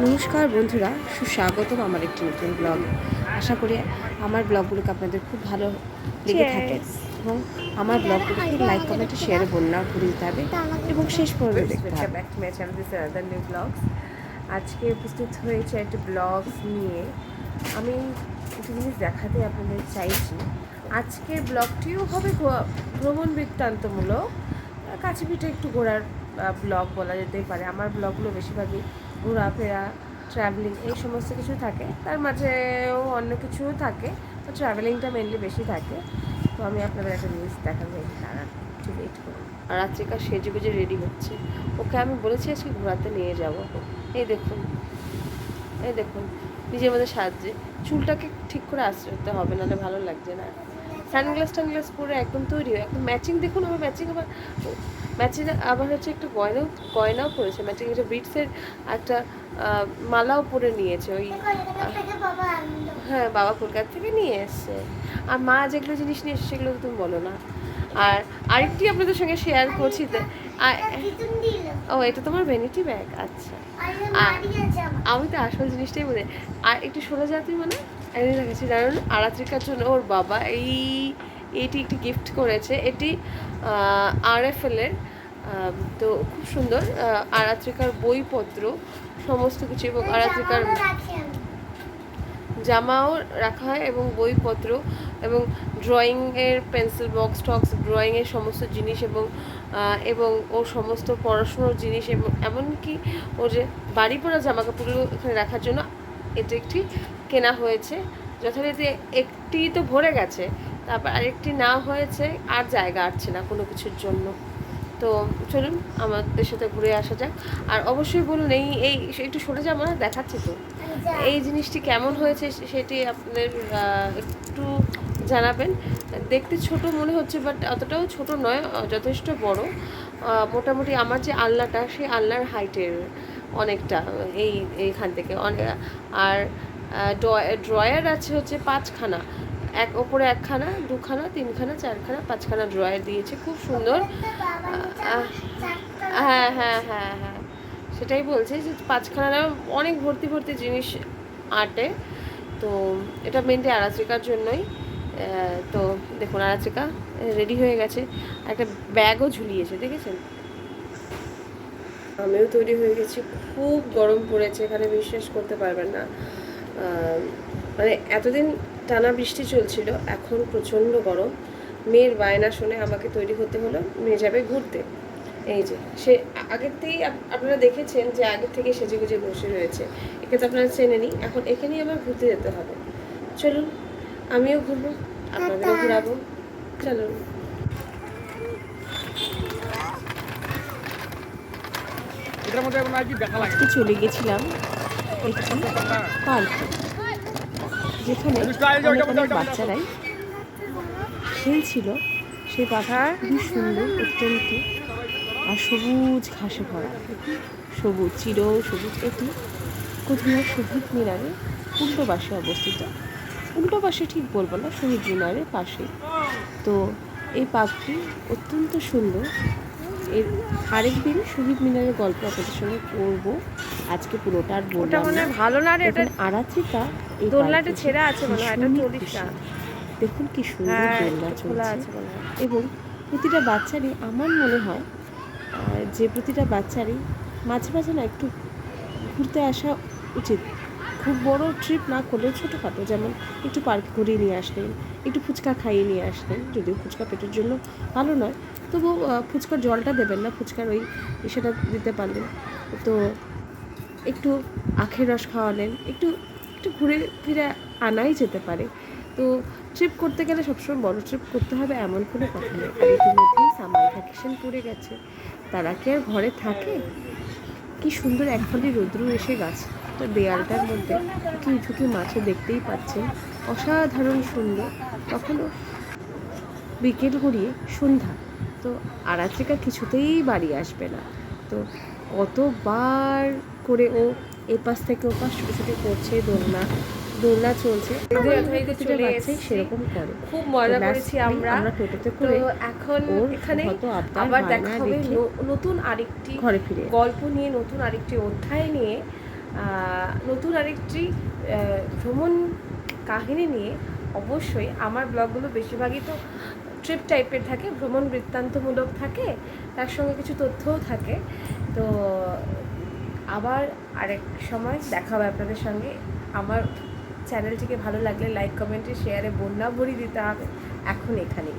নমস্কার বন্ধুরা, সুস্বাগতম আমার একটি নতুন ব্লগে। আশা করি আমার ব্লগগুলোকে আপনাদের খুব ভালো লেগে থাকে এবং আমার ব্লগগুলোকে লাইক কমেন্ট শেয়ারে বন্যা করে দিতে হবে এবং শেষ পর্যন্ত দেখতে হবে। Back to my channel, this other new blogs. আজকে উপস্থিত হয়েছে একটা ব্লগস নিয়ে। আমি একটা জিনিস দেখাতে আপনাদের চাইছি। আজকের ব্লগটিও হবে ভ্রমণ বৃত্তান্তমূলক, কাছে পিঠে একটু ঘোরার ব্লগ বলা যেতেই পারে। আমার ব্লগগুলো বেশিরভাগই ঘোরাফেরা, ট্রাভেলিং এই সমস্ত কিছু থাকে, তার মাঝেও অন্য কিছুও থাকে, তো ট্রাভেলিংটা মেনলি বেশি থাকে। তো আমি আপনাদের একটা জিনিস দেখাবো, তারা একটু ওয়েট করুন। আর রাত্রিকা সেজে গুজে রেডি হচ্ছে। ওকে আমি বলেছি আজকে ঘোরাতে নিয়ে যাব। এই দেখুন, এই দেখুন, নিজের মধ্যে সাজছে। চুলটাকে ঠিক করে আসতে হবে, নাহলে ভালো লাগছে না। সানগ্লাস পরে একদম তৈরি হয়, একদম ম্যাচিং। দেখুন আমার ম্যাচিং, আবার হচ্ছে একটু গয়নাও পরেছে ম্যাচিং, একটা বিটসের একটা মালাও পরে নিয়েছে। ওই হ্যাঁ, বাবা কলকাতা থেকে নিয়ে এসছে। আর মা যেগুলো জিনিস নিয়ে এসছে সেগুলো তো তুমি বলো না। আর আরেকটি আপনাদের সঙ্গে শেয়ার করছি। ও, এটা তোমার ভ্যানিটি ব্যাগ? আচ্ছা, আমি তো আসল জিনিসটাই বলি। আর একটু শোনা যায় তুমি, মানে এনে রেখেছি জানুন আরাত্রিকার জন্য ওর বাবা এইটি একটি গিফট করেছে। এটি RFL-এর, তো খুব সুন্দর। আরাত্রিকার বইপত্র সমস্ত কিছু, এবং আরাত্রিকার জামাও রাখা হয় এবং বইপত্র এবং ড্রয়িংয়ের পেন্সিল বক্স টক্স, ড্রয়িংয়ের সমস্ত জিনিস এবং ওর সমস্ত পড়াশুনোর জিনিস, এবং এমনকি ওর যে বাড়ি পড়া জামা কাপড়গুলো এখানে রাখার জন্য এটা একটি কেনা হয়েছে। যথারীতি একটি তো ভরে গেছে, তারপর আরেকটি না হয়েছে, আর জায়গা আসছে না কোনো কিছুর জন্য। তো চলুন আমাদের সাথে ঘুরে আসা যাক। আর অবশ্যই বলুন, এই একটু সরে যাবো না, দেখাচ্ছি তো এই জিনিসটি কেমন হয়েছে সেটি আপনাদের একটু জানাবেন। দেখতে ছোট মনে হচ্ছে, বাট অতটাও ছোট নয়, যথেষ্ট বড়। মোটামুটি আমার যে আলনাটা, সেই আলনার হাইটের অনেকটা, এইখান থেকে অনেক। আর ড্রয়ার আছে হচ্ছে 5খানা, ওপরে 1খানা, 2খানা, 3খানা, 4খানা, 5খানা ড্রয়ার দিয়েছে, খুব সুন্দর। হ্যাঁ হ্যাঁ হ্যাঁ হ্যাঁ, সেটাই বলছে যে 5খানা অনেক ভর্তি ভর্তি জিনিস আর্টে। তো এটা মেনলি আরাত্রিকার জন্যই। তো দেখুন আরাত্রিকা রেডি হয়ে গেছে, একটা ব্যাগও ঝুলিয়েছে, দেখেছেন। আমিও তৈরি হয়ে গেছি। খুব গরম পড়েছে এখানে, বিশ্বাস করতে পারবেন না। মানে এতদিন টানা বৃষ্টি চলছিল, এখন প্রচণ্ড গরম। মেয়ের বায়না শুনে আমাকে তৈরি হতে হলো, মেয়ে যাবে ঘুরতে। এই যে সে আগের থেকেই আপনারা দেখেছেন যে আগের থেকে সেজে গুজে বসে রয়েছে। একে তো আপনারা চেনেনি, এখন এখানেই আবার ঘুরতে যেতে হবে। চলুন আমিও ঘুরবো, আপনাদেরও ঘুরাবো, চলুন। আজকে চলে গেছিলাম একটি পার্কে, যেখানে অনেক বাচ্চারাই খেলছিল। সেই পাখা খুবই সুন্দর, অত্যন্ত, আর সবুজ ঘাসে ভরা, সবুজ সবুজ। এটি কোচবিহার শহীদ মিনারের উল্টো পাশে অবস্থিত। উল্টো পাশে ঠিক বলবো না, শহীদ মিনারের পাশে। তো এই পার্কটি অত্যন্ত সুন্দর। এর আরেকদিন শহীদ মিনারের গল্প আপনাদের সঙ্গে করবো, আজকে পুরোটা আর বললাম না। ভালো না রে, দেখুন আরাত্রিকা এই দোলনাটা ছেঁড়া আছে মনে হয়, এটা চলিস না। দেখুন কি সুন্দর দোলনা চলছে, এবং প্রতিটা বাচ্চারই আমার মনে হয় যে প্রতিটা বাচ্চারই মাঝে মাঝে না একটু ঘুরতে আসা উচিত। খুব বড় ট্রিপ না করলেও ছোটোখাটো, যেমন একটু পার্কে ঘুরিয়ে নিয়ে আসলেন, একটু ফুচকা খাইয়ে নিয়ে আসলেন। যদিও ফুচকা পেটের জন্য ভালো নয়, তবু ফুচকার জলটা দেবেন না, ফুচকার ওই সেটা দিতে পারলেন। তো একটু আখের রস খাওয়ালেন, একটু একটু ঘুরে ফিরে আনাই যেতে পারে। তো ট্রিপ করতে গেলে সবসময় বড় ট্রিপ করতে হবে এমন কোনো কথা নেই। আর ইতিমধ্যেই সামার ভ্যাকেশন পড়ে গেছে, তারা কি আর ঘরে থাকে? কি সুন্দর একফালি রৌদ্র এসে গাছটা দেয়ালটার মধ্যে ঝুঁকি ঝুঁকি মাছে দেখতেই পাচ্ছেন, অসাধারণ সুন্দর। তখনও বিকেল গড়িয়ে সন্ধ্যা। তো আরাত্রিকা কিছুতেই বাড়ি আসবে না। তো কতবার করে ও এপাশ থেকে ওপাশ ছুটোছুটি করছে, দোলনা চলছে, চলে এসেছি, সেরকম করে। খুব মজা করেছি আমরা টোটোতে করে এখন এখানে আবার দেখা হবে নতুন আরেকটি ঘরে ফিরে গল্প নিয়ে, নতুন আরেকটি অধ্যায় নিয়ে। নতুন আরেকটি ভ্রমণ কাহিনী নিয়ে অবশ্যই। আমার ব্লগগুলো বেশিরভাগই তো ট্রিপ টাইপের থাকে, ভ্রমণ বৃত্তান্তমূলক থাকে, তার সঙ্গে কিছু তথ্যও থাকে। তো আবার আরেক সময় দেখা হবে আপনাদের সঙ্গে। আমার চ্যানেলটিকে ভালো লাগলে লাইক, কমেন্টে, শেয়ারে বন্যা ভরি দিতে হবে এখন এখানেই।